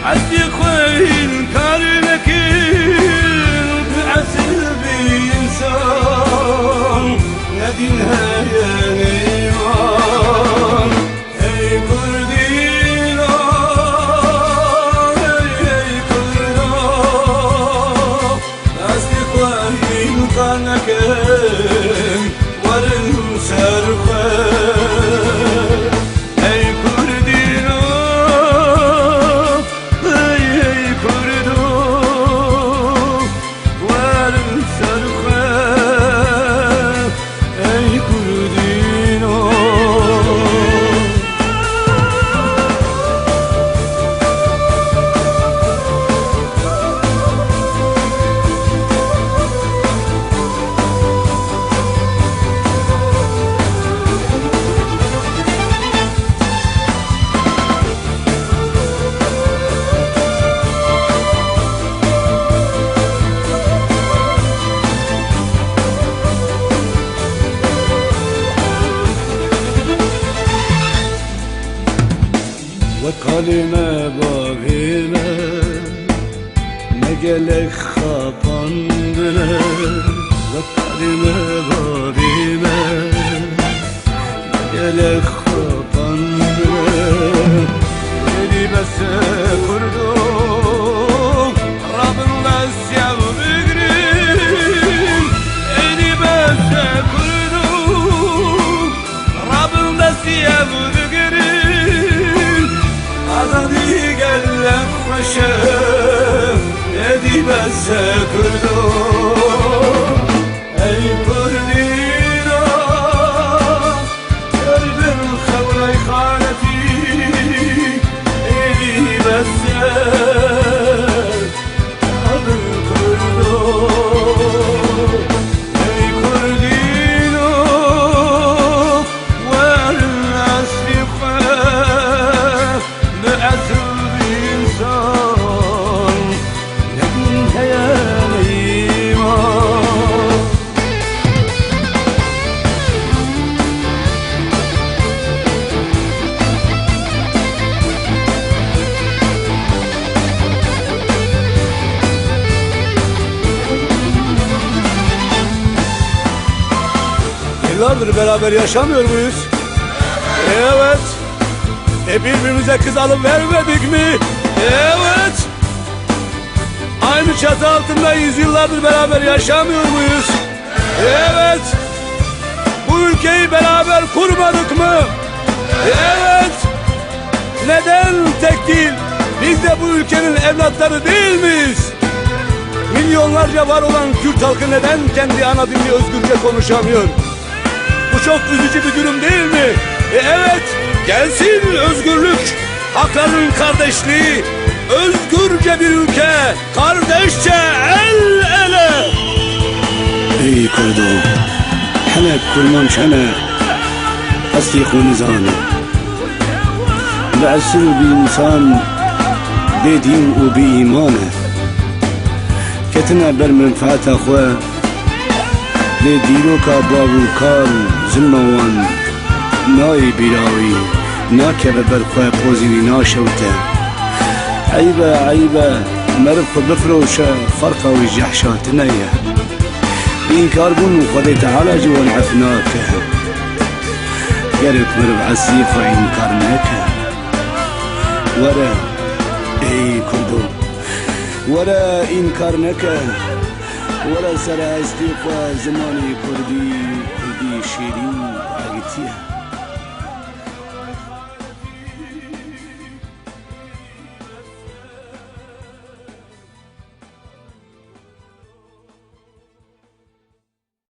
عزي خوين كارنك بعسل بإنسان نادي الهيان ey Kurdina ey Kurdo عزي خوين كارنك ورن سرخه وكلمة بابينا نجلك خابندنا وكلمة بابينا نجلك خابندنا يدي بس كردو رب الناس يا بقرين يدي بس كردو رب الناس يا بقرين عزادي قلب خشب يدي بس كردو اي كردينا قلب الخولي خالتي يدي بس قلب كردو اي كردينا والناس يخاف بعسل بإنسان نبي الهيان إيمان Yıllardır beraber yaşamıyor muyuz? Evet. Birbirimize kız alıp vermedik mi? Evet. Aynı çatı altında yüzyıllardır beraber yaşamıyor muyuz? Evet. Bu ülkeyi beraber kurmadık mı? Evet. Neden tek değil? Biz de bu ülkenin evlatları değil miyiz? Milyonlarca var olan Kürt halkı neden kendi ana dilini özgürce konuşamıyor? Bu çok üzücü bir durum değil mi? Evet. Gelsin özgürlük, hakların kardeşliği, özgürce bir ülke, kardeşçe el ele. ey Kurdo, حنا كرمان شنا أصدق ونزانه بعسل بإنسان بدين وبإيمانه كتنا برمنفعة أخوة لديروكا بابوكال زموان ناي براوي ناكب برخوة بوزيني ناشوته عيبة عيبة مرف بفروشة فرقة وجحشات نية إنكار بون وخذي تعالى جوا العفناك قرب مرب عالسيفة إنكارناك ورا اي كردو ورا إنكارناك ورا سرا استيفا زماني كردي شيرين عقتيه